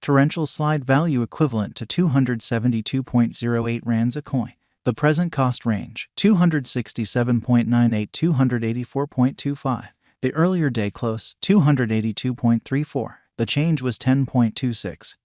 Torrential slide value equivalent to 272.08 rands a coin. The present cost range, 267.98 to 284.25. The earlier day close, 282.34. The change was 10.26.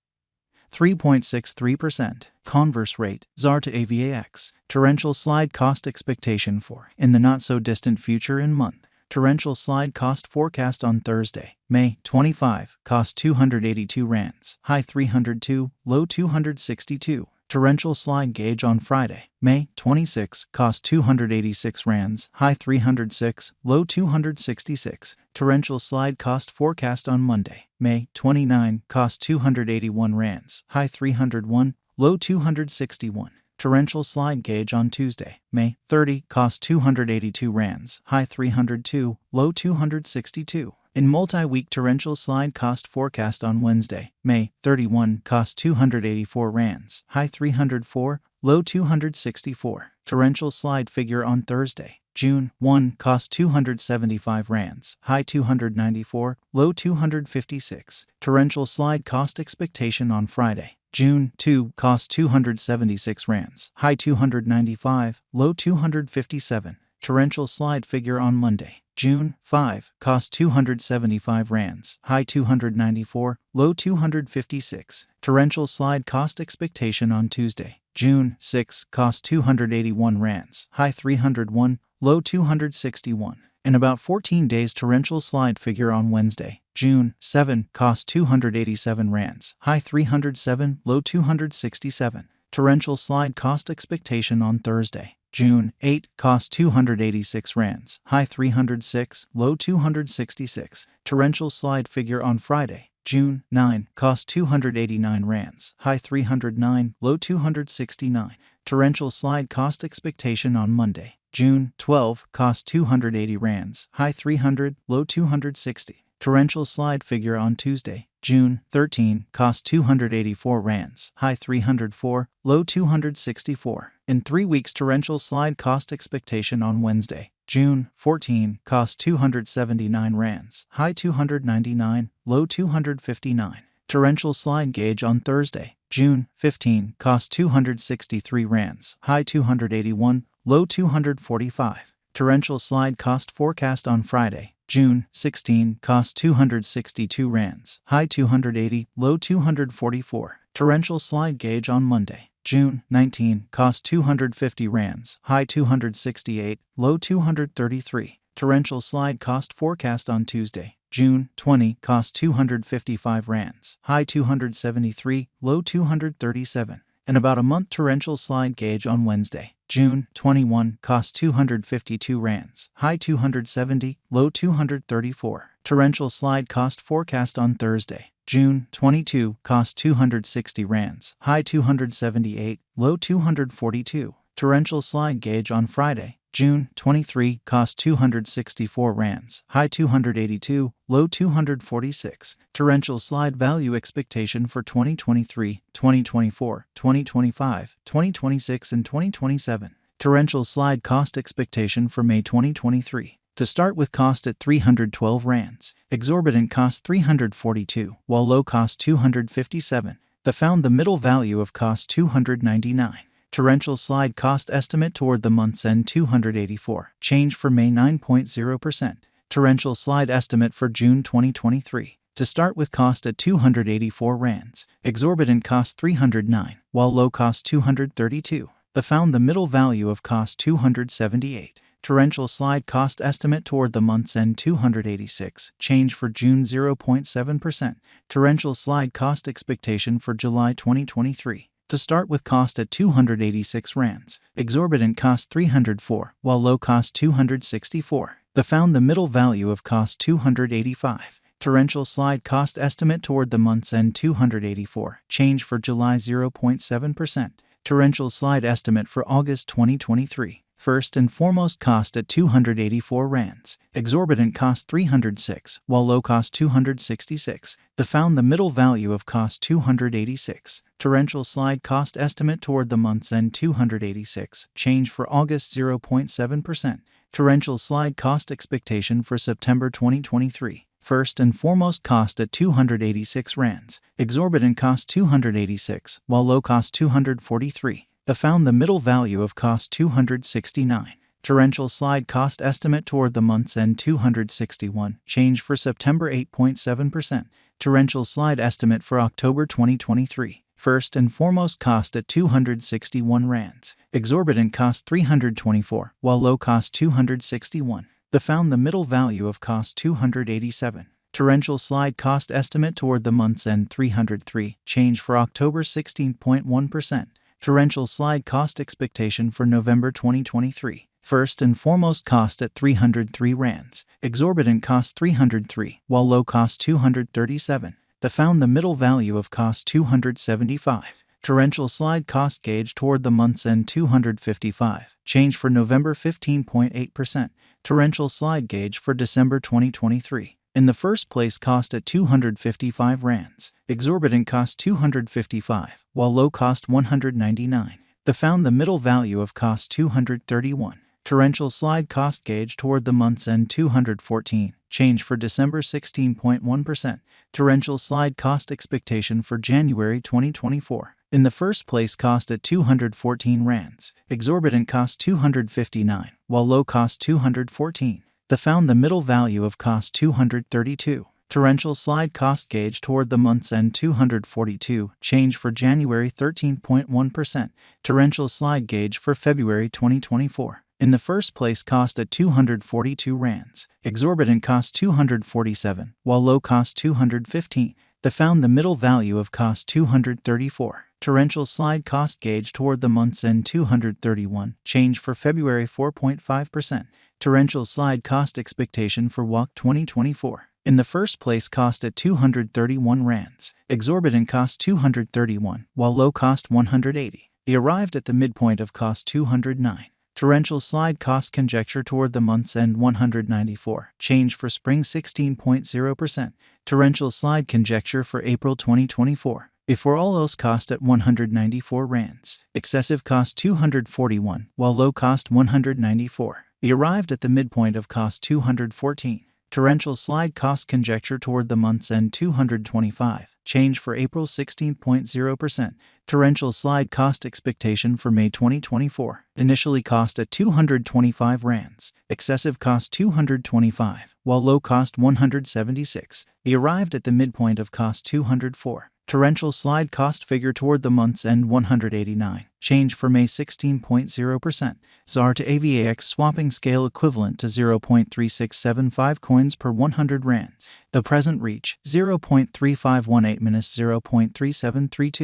3.63%. Converse rate, ZAR to AVAX. Torrential slide cost expectation for, in the not-so-distant future in month. Torrential slide cost forecast on Thursday, May 25, cost 282 rands, high 302, low 262. Torrential slide gauge on Friday, May 26, cost 286 rands, high 306, low 266. Torrential slide cost forecast on Monday, May 29, cost 281 rands, high 301, low 261. Torrential slide gauge on Tuesday, May 30, cost 282 rands, high 302, low 262. In multi-week torrential slide cost forecast on Wednesday, May 31, cost 284 rands, high 304, low 264. Torrential slide figure on Thursday, June 1, cost 275 rands, high 294, low 256. Torrential slide cost expectation on Friday, June 2, cost 276 rands, high 295, low 257. Torrential slide figure on Monday, June 5, cost 275 rands, high 294, low 256. Torrential slide cost expectation on Tuesday, June 6, cost 281 rands, high 301, low 261. In about 14 days torrential slide figure on Wednesday, June 7, cost 287 rands, high 307, low 267. Torrential slide cost expectation on Thursday, June 8, cost 286 rands, high 306, low 266. Torrential slide figure on Friday, June 9, cost 289 rands, high 309, low 269. Torrential slide cost expectation on Monday, June 12, cost 280 rands, high 300, low 260. Torrential slide figure on Tuesday, June 13, cost 284 rands, high 304, low 264. In 3 weeks torrential slide cost expectation on Wednesday, June 14, cost 279 rands, high 299, low 259. Torrential slide gauge on Thursday, June 15, cost 263 rands, high 281, low 245. Torrential slide cost forecast on Friday, June 16, cost 262 rands, high 280, low 244. Torrential slide gauge on Monday, June 19, cost 250 rands, high 268, low 233. Torrential slide cost forecast on Tuesday, June 20, cost 255 rands, high 273, low 237. In about a month torrential slide gauge on Wednesday, June 21, cost 252 rands, high 270, low 234. Torrential slide cost forecast on Thursday, June 22, cost 260 rands, high 278, low 242. Torrential slide gauge on Friday, June 23, cost 264 rands, high 282, low 246. Torrential slide value expectation for 2023, 2024, 2025, 2026, and 2027. Torrential slide cost expectation for May 2023. To start with cost at 312 rands, exorbitant cost 342, while low cost 257. Found the middle value of cost 299. Torrential slide cost estimate toward the month's end 284. Change for May 9.0%. Torrential slide estimate for June 2023. To start with cost at 284 rands. Exorbitant cost 309, while low cost 232. Found the middle value of cost 278. Torrential slide cost estimate toward the month's end 286. Change for June 0.7%. Torrential slide cost expectation for July 2023. To start with cost at 286 rands. Exorbitant cost 304, while low cost 264. Found the middle value of cost 285. Torrential slide cost estimate toward the month's end 284. Change for July 0.7%. Torrential slide estimate for August 2023. First and foremost cost at 284 rands. Exorbitant cost 306, while low cost 266. Found the middle value of cost 286. Torrential slide cost estimate toward the month's end 286. Change for August 0.7%. Torrential slide cost expectation for September 2023. First and foremost cost at 286 rands. Exorbitant cost 286, while low cost 243. The found the middle value of cost 269. Torrential slide cost estimate toward the month's end 261. Change for September 8.7%. Torrential slide estimate for October 2023. First and foremost cost at 261 rands. Exorbitant cost 324, while low cost 261. The found the middle value of cost 287. Torrential slide cost estimate toward the month's end 303. Change for October 16.1%. Torrential slide cost expectation for November 2023. First and foremost cost at 303 rands. Exorbitant cost 303, while low cost 237. The found the middle value of cost 275. Torrential slide cost gauge toward the month's end 255. Change for November 15.8%. Torrential slide gauge for December 2023. In the first place cost at 255 rands. Exorbitant cost 255, while low cost 199. The found the middle value of cost 231. Torrential slide cost gauge toward the month's end 214. Change for December 16.1%. Torrential slide cost expectation for January 2024. In the first place cost at 214 rands. Exorbitant cost 259, while low cost 214. The found the middle value of cost 232. Torrential slide cost gauge toward the month's end 242. Change for January 13.1%. Torrential slide gauge for February 2024. In the first place cost at 242 rands. Exorbitant cost 247, while low cost 215. The found the middle value of cost 234. Torrential slide cost gauge toward the month's end 231. Change for February 4.5%. Torrential slide cost expectation for WAC 2024. In the first place cost at 231 rands. Exorbitant cost 231, while low cost 180. They arrived at the midpoint of cost 209. Torrential slide cost conjecture toward the month's end 194. Change for spring 16.0%. Torrential slide conjecture for April 2024. Before all else cost at 194 rands. Excessive cost 241, while low cost 194. They arrived at the midpoint of cost 214. Torrential slide cost conjecture toward the month's end 225. Change for April 16.0%. Torrential slide cost expectation for May 2024. Initially cost at 225 rands. Excessive cost 225, while low cost 176. They arrived at the midpoint of cost 204. Torrential slide cost figure toward the month's end 189. Change for May 16.0%. ZAR to AVAX swapping scale equivalent to 0.3675 coins per 100 rands. The present reach 0.3518 minus 0.3732.